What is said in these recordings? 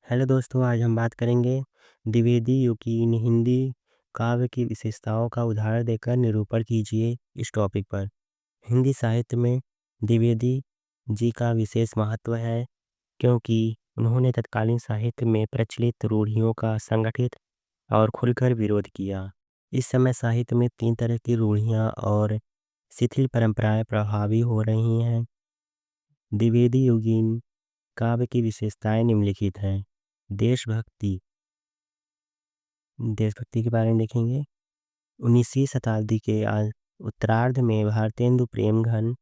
Hello दोस्तों, आज हम बात करेंगे द्विवेदी युग की हिंदी काव्य की विशेषताओं का उदाहरण देकर निरूपण कीजिए इस टॉपिक पर। हिंदी साहित्य में द्विवेदी जी का विशेष महत्व है क्योंकि उन्होंने तत्कालीन साहित्य में प्रचलित रूढ़ियों का संगठित और खुलकर विरोध किया। इस समय साहित्य में 3 तरह की रूढ़ियाँ और शिथिल परंपराएं प्रभावी हो रही हैं। द्विवेदी युगीन काव्य की विशेषताएं निम्नलिखित हैं। देशभक्ति देशभक्ति के बारे में देखेंगे। 19वीं शताब्दी के उत्तरार्ध में भारतेंदु प्रेमघन,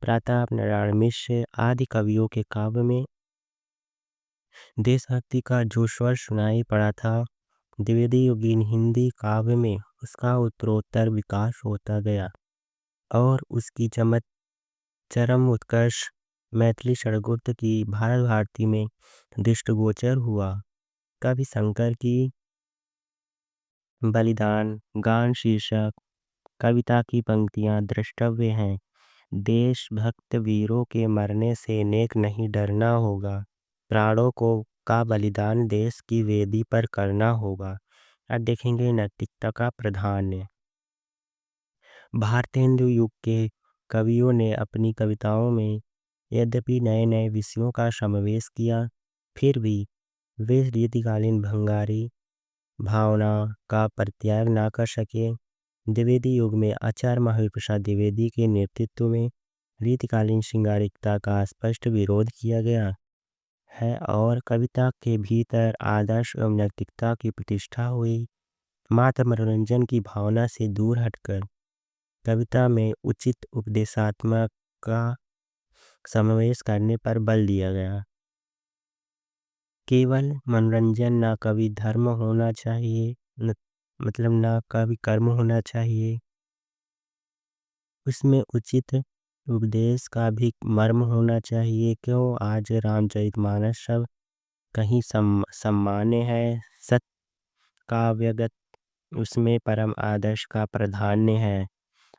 प्रताप नारायण मिश्र आदि कवियों के काव्य में देशभक्ति का जो स्वर सुनाई पड़ा था, द्विवेदी युगीन हिंदी काव्य में उसका उत्तरोत्तर विकास होता गया और उसकी चरम उत्कर्ष मैथिली षड्गोत्र की भारत भारती में दृष्टिगोचर हुआ। कवि शंकर की बलिदान गान शीर्षक कविता की पंक्तियां द्रष्टव्य हैं। देशभक्त वीरों के मरने से नेक नहीं डरना होगा, प्राणों को का बलिदान देश की वेदी पर करना होगा। अब देखेंगे नैतिकता का प्राधान्य। भारतेंदु युग के कवियों ने अपनी कविताओं में यद्यपि नए नए विषयों का समावेश किया, फिर भी वे रीतिकालीन भंगारी भावना का परित्याग न कर सके। द्विवेदी युग में आचार्य महावीर प्रसाद द्विवेदी के नेतृत्व में रीतिकालीन श्रृंगारिकता का स्पष्ट विरोध किया गया है और कविता के भीतर आदर्श एवं नैतिकता की प्रतिष्ठा हुई। मात्र मनोरंजन की भावना से दूर हटकर कविता में उचित उपदेशात्मक का समावेश करने पर बल दिया गया। केवल मनोरंजन ना कवि धर्म होना चाहिए, मतलब ना कवि कर्म होना चाहिए, उसमें उचित उपदेश का भी मर्म होना चाहिए। क्यों आज रामचरितमानस सब कहीं सामान्य है, सत्य काव्यगत उसमें परम आदर्श का प्राधान्य है।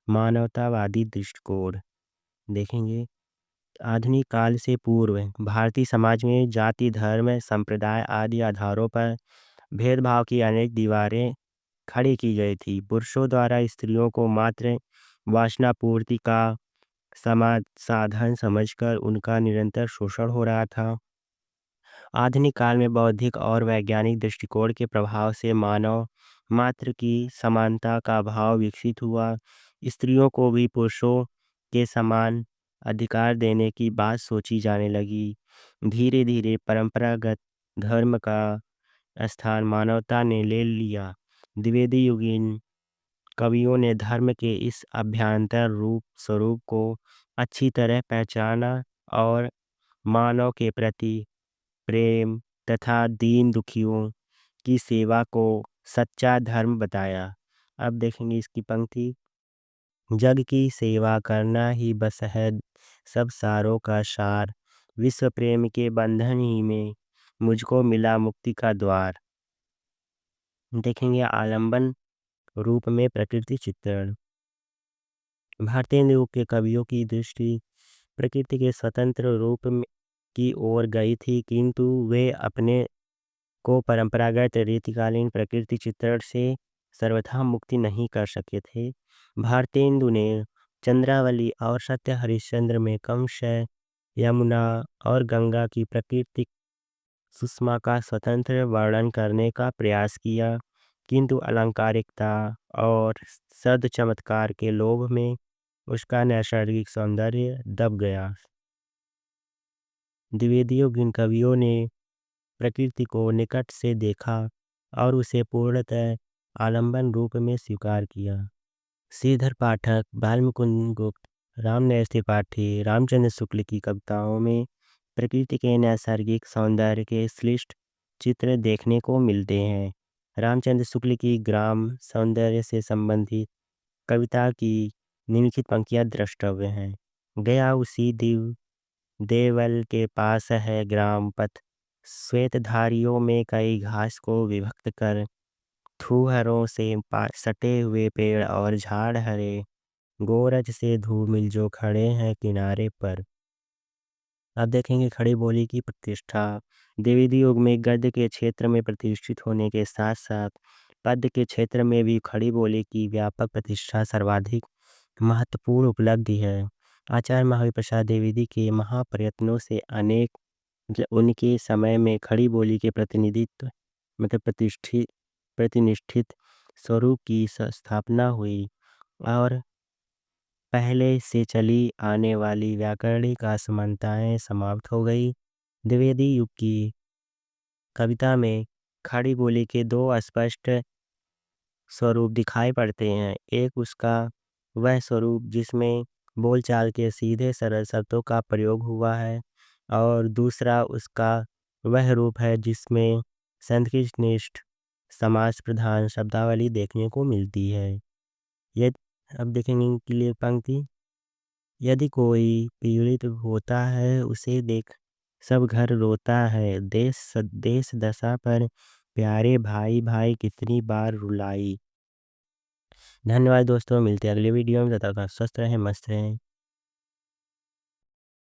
मानवतावादी दृष्टिकोण देखेंगे। आधुनिक काल से पूर्व भारतीय समाज में जाति धर्म संप्रदाय आदि आधारों पर भेदभाव की अनेक दीवारें खड़ी की गई थी। पुरुषों द्वारा स्त्रियों को मात्र वासना पूर्ति का समाज साधन समझकर उनका निरंतर शोषण हो रहा था। आधुनिक काल में बौद्धिक और वैज्ञानिक दृष्टिकोण के प्रभाव से मानव मात्र की समानता का भाव विकसित हुआ। स्त्रियों को भी पुरुषों के समान अधिकार देने की बात सोची जाने लगी। धीरे धीरे परंपरागत धर्म का स्थान मानवता ने ले लिया। द्विवेदी युगीन कवियों ने धर्म के इस अभ्यांतर रूप स्वरूप को अच्छी तरह पहचाना और मानव के प्रति प्रेम तथा दीन दुखियों की सेवा को सच्चा धर्म बताया। अब देखेंगे इसकी पंक्ति। जग की सेवा करना ही बस है सब सारों का सार, विश्व प्रेम के बंधन ही में मुझको मिला मुक्ति का द्वार। देखेंगे आलंबन रूप में प्रकृति चित्रण। भारतीय युग के कवियों की दृष्टि प्रकृति के स्वतंत्र रूप की ओर गई थी, किंतु वे अपने को परंपरागत रीतिकालीन प्रकृति चित्रण से सर्वथा मुक्ति नहीं कर सके थे। भारतेंदु ने चंद्रावली और सत्य हरिश्चंद्र में कंशय, यमुना और गंगा की प्राकृतिक सुषमा का स्वतंत्र वर्णन करने का प्रयास किया, किंतु अलंकारिकता और सद चमत्कार के लोभ में उसका नैसर्गिक सौंदर्य दब गया। द्विवेदी युगीन कवियों ने प्रकृति को निकट से देखा और उसे पूर्णतः आलंबन रूप में स्वीकार किया। श्रीधर पाठक, बालमुकुंद गुप्त, रामनरेश त्रिपाठी, रामचंद्र शुक्ल की कविताओं में प्रकृति के नैसर्गिक सौंदर्य के श्लिष्ट चित्र देखने को मिलते हैं। रामचंद्र शुक्ल की ग्राम सौंदर्य से संबंधित कविता की निम्नलिखित पंक्तियां द्रष्टव्य हैं। गया उसी देवल के पास है ग्राम पथ, श्वेत धारियों में कई घास को विभक्त कर, थूहरों से सटे हुए पेड़ और झाड़ हरे, गोरज से धूमिल जो खड़े हैं किनारे पर। अब देखेंगे खड़ी बोली की प्रतिष्ठा। द्विवेदी युग में गद्य के क्षेत्र में प्रतिष्ठित होने के साथ साथ पद्य के क्षेत्र में भी खड़ी बोली की व्यापक प्रतिष्ठा सर्वाधिक महत्वपूर्ण उपलब्धि है। आचार्य महावीर प्रसाद द्विवेदी के महाप्रयत्नों से अनेक उनके समय में खड़ी बोली के प्रतिनिधित्व प्रतिष्ठित प्रतिनिष्ठित स्वरूप की स्थापना हुई और पहले से चली आने वाली व्याकरणिक असमानताएं समाप्त हो गई। द्विवेदी युग की कविता में खड़ी बोली के दो स्पष्ट स्वरूप दिखाई पड़ते हैं। एक उसका वह स्वरूप जिसमें बोलचाल के सीधे सरल शब्दों का प्रयोग हुआ है और दूसरा उसका वह रूप है जिसमें संस्कृतनिष्ठ समास प्रधान शब्दावली देखने को मिलती है। यदि अब देखेंगे इनके लिए पंक्ति। यदि कोई पीड़ित होता है उसे देख सब घर रोता है। देश दशा पर प्यारे भाई भाई कितनी बार रुलाई। धन्यवाद दोस्तों, मिलते हैं अगले वीडियो में। तब तक स्वस्थ रहें, मस्त रहें।